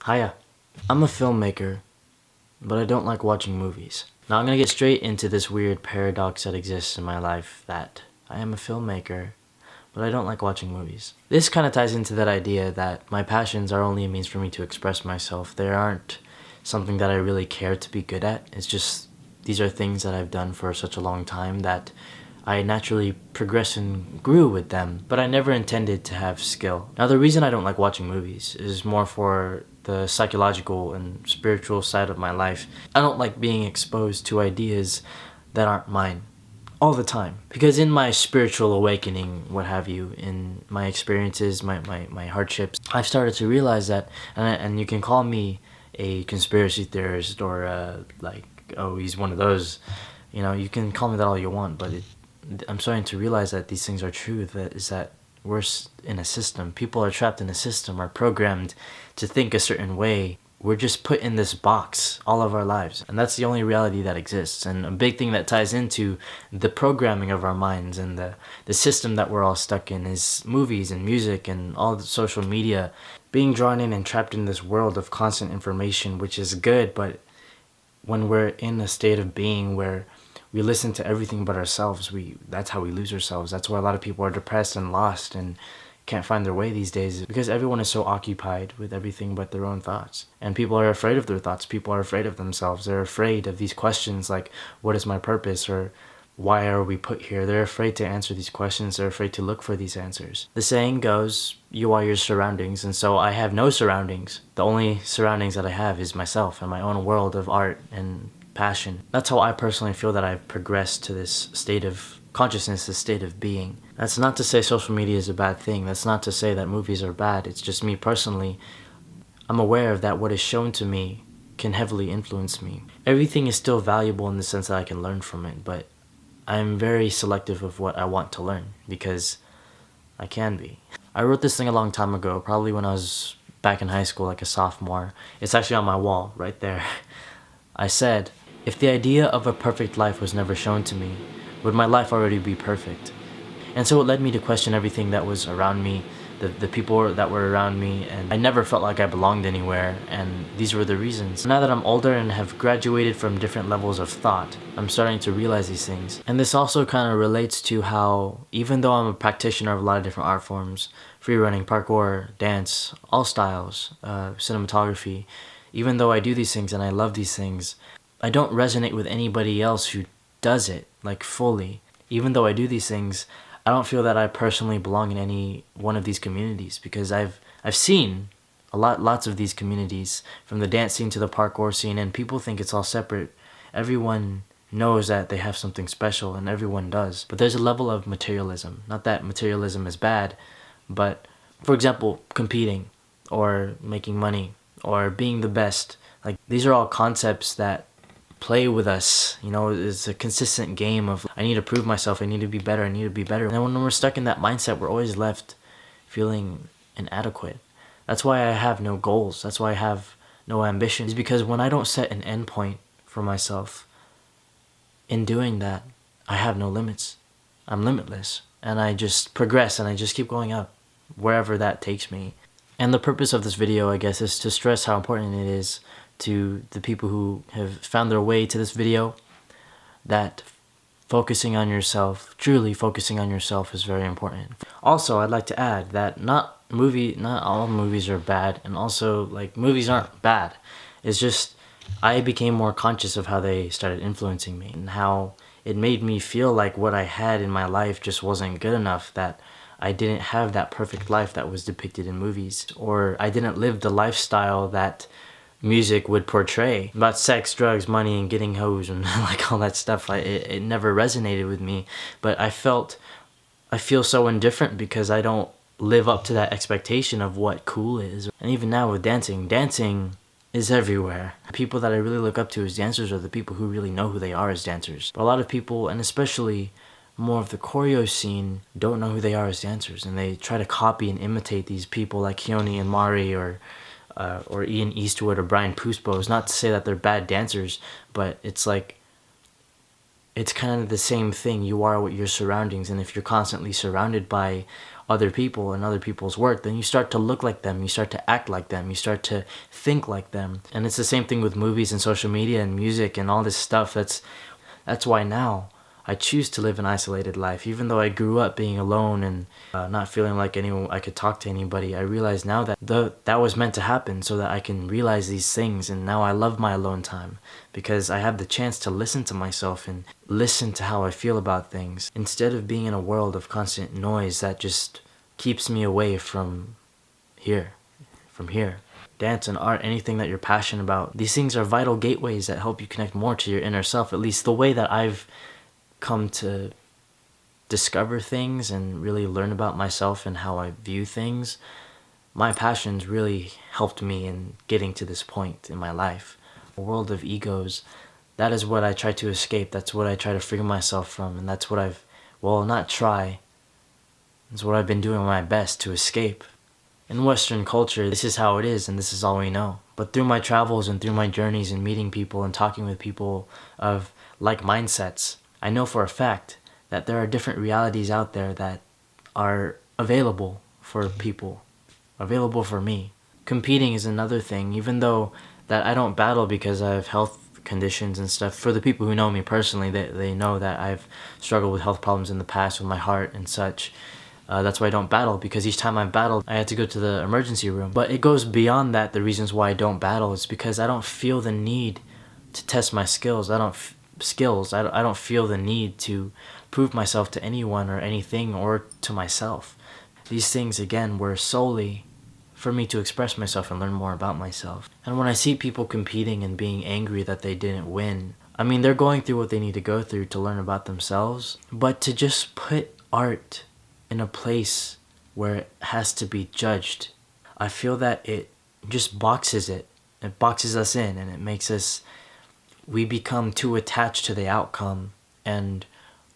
Hiya. I'm a filmmaker, but I don't like watching movies. Now I'm gonna get straight into this weird paradox that exists in my life that I am a filmmaker, but I don't like watching movies. This kind of ties into that idea that my passions are only a means for me to express myself. They aren't something that I really care to be good at. It's just these are things that I've done for such a long time that I naturally progressed and grew with them, but I never intended to have skill. Now the reason I don't like watching movies is more for the psychological and spiritual side of my life. I don't like being exposed to ideas that aren't mine all the time. Because in my spiritual awakening, what have you, in my experiences, my hardships, I've started to realize that, and you can call me a conspiracy theorist or like, oh, he's one of those, you can call me that all you want, but I'm starting to realize that these things are true, that we're in a system. People are trapped in a system, are programmed to think a certain way. We're just put in this box all of our lives, and that's the only reality that exists. And a big thing that ties into the programming of our minds and the system that we're all stuck in is movies and music and all the social media. Being drawn in and trapped in this world of constant information, which is good, but when we're in a state of being where we listen to everything but ourselves, that's how we lose ourselves. That's why a lot of people are depressed and lost and can't find their way these days, because everyone is so occupied with everything but their own thoughts. And people are afraid of their thoughts. People are afraid of themselves. They're afraid of these questions like, what is my purpose? Or why are we put here? They're afraid to answer these questions. They're afraid to look for these answers. The saying goes, you are your surroundings, and so I have no surroundings. The only surroundings that I have is myself and my own world of art and passion. That's how I personally feel that I've progressed to this state of consciousness, this state of being. That's not to say social media is a bad thing. That's not to say that movies are bad. It's just me personally. I'm aware of that what is shown to me can heavily influence me. Everything is still valuable in the sense that I can learn from it, but I'm very selective of what I want to learn because I can be. I wrote this thing a long time ago, probably when I was back in high school, like a sophomore. It's actually on my wall right there. I said, if the idea of a perfect life was never shown to me, would my life already be perfect? And so it led me to question everything that was around me, the people that were around me, and I never felt like I belonged anywhere, and these were the reasons. Now that I'm older and have graduated from different levels of thought, I'm starting to realize these things. And this also kind of relates to how, even though I'm a practitioner of a lot of different art forms, free running, parkour, dance, all styles, cinematography, even though I do these things and I love these things, I don't resonate with anybody else who does it, like, fully. Even though I do these things, I don't feel that I personally belong in any one of these communities, because I've seen lots of these communities, from the dance scene to the parkour scene, and people think it's all separate. Everyone knows that they have something special, and everyone does. But there's a level of materialism. Not that materialism is bad, but, for example, competing, or making money, or being the best. Like, these are all concepts that play with us. It's a consistent game of, I need to prove myself, I need to be better, I need to be better. And when we're stuck in that mindset, we're always left feeling inadequate. That's why I have no goals. That's why I have no ambitions, because when I don't set an end point for myself, in doing that, I have no limits. I'm limitless, and I just progress, and I just keep going up wherever that takes me. And the purpose of this video, I guess, is to stress how important it is to the people who have found their way to this video, that focusing on yourself, truly focusing on yourself, is very important. Also, I'd like to add that not all movies are bad, and also, like, movies aren't bad. It's just I became more conscious of how they started influencing me, and how it made me feel like what I had in my life just wasn't good enough, that I didn't have that perfect life that was depicted in movies, or I didn't live the lifestyle that music would portray about sex, drugs, money, and getting hoes, and like all that stuff. It never resonated with me, but I feel so indifferent because I don't live up to that expectation of what cool is. And even now with dancing is everywhere. People that I really look up to as dancers are the people who really know who they are as dancers. But a lot of people, and especially more of the choreo scene, don't know who they are as dancers, and they try to copy and imitate these people like Keone and Mari, or Ian Eastwood or Brian Puspo. It's not to say that they're bad dancers, but it's like, it's kind of the same thing. You are what your surroundings, and if you're constantly surrounded by other people and other people's work, then you start to look like them, you start to act like them, you start to think like them. And it's the same thing with movies and social media and music and all this stuff. That's why now I choose to live an isolated life. Even though I grew up being alone and not feeling like anyone I could talk to anybody, I realize now that that was meant to happen so that I can realize these things. And now I love my alone time because I have the chance to listen to myself and listen to how I feel about things instead of being in a world of constant noise that just keeps me away from here. Dance and art, anything that you're passionate about, these things are vital gateways that help you connect more to your inner self. At least the way that I've come to discover things and really learn about myself and how I view things, my passions really helped me in getting to this point in my life. A world of egos, that is what I try to escape. That's what I try to free myself from. And that's what it's what I've been doing my best to escape. In Western culture, this is how it is and this is all we know. But through my travels and through my journeys and meeting people and talking with people of like mindsets, I know for a fact that there are different realities out there that are available for people, available for me. Competing is another thing, even though that I don't battle because I have health conditions and stuff. For the people who know me personally, they know that I've struggled with health problems in the past with my heart and such. That's why I don't battle, because each time I battled, I had to go to the emergency room. But it goes beyond that. The reasons why I don't battle is because I don't feel the need to test my skills. I don't feel the need to prove myself to anyone or anything or to myself. These things, again, were solely for me to express myself and learn more about myself. And when I see people competing and being angry that they didn't win, I mean, they're going through what they need to go through to learn about themselves. But to just put art in a place where it has to be judged, I feel that it just boxes it. It boxes us in and it makes us, we become too attached to the outcome and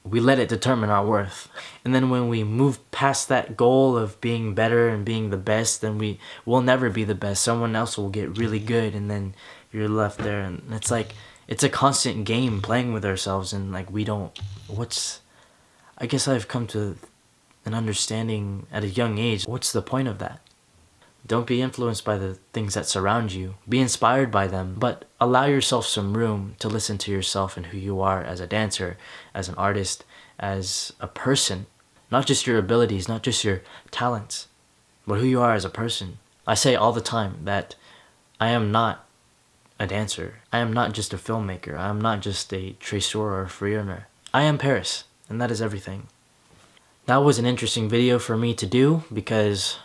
we let it determine our worth. And then when we move past that goal of being better and being the best, then we'll never be the best. Someone else will get really good and then you're left there. And it's like, it's a constant game playing with ourselves and like I guess I've come to an understanding at a young age, what's the point of that? Don't be influenced by the things that surround you. Be inspired by them, but allow yourself some room to listen to yourself and who you are as a dancer, as an artist, as a person. Not just your abilities, not just your talents, but who you are as a person. I say all the time that I am not a dancer. I am not just a filmmaker. I am not just a traceur or a freelancer. I am Paris, and that is everything. That was an interesting video for me to do because,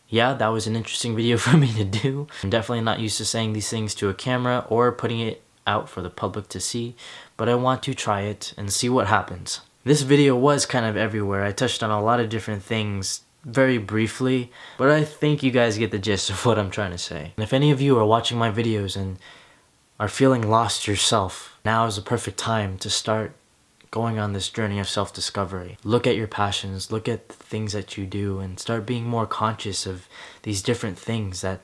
yeah, that was an interesting video for me to do. I'm definitely not used to saying these things to a camera or putting it out for the public to see, but I want to try it and see what happens. This video was kind of everywhere. I touched on a lot of different things very briefly, but I think you guys get the gist of what I'm trying to say. And if any of you are watching my videos and are feeling lost yourself, now is the perfect time to start going on this journey of self-discovery. Look at your passions, look at the things that you do, and start being more conscious of these different things that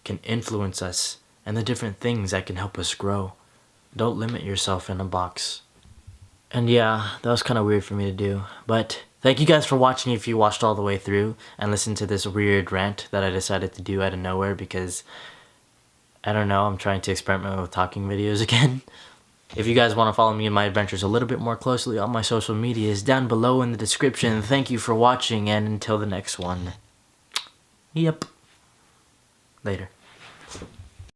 can influence us and the different things that can help us grow. Don't limit yourself in a box. And yeah, that was kind of weird for me to do, but thank you guys for watching if you watched all the way through and listened to this weird rant that I decided to do out of nowhere because, I don't know, I'm trying to experiment with talking videos again. If you guys want to follow me in my adventures a little bit more closely, all my social media is down below in the description. Thank you for watching, and until the next one. Yep. Later.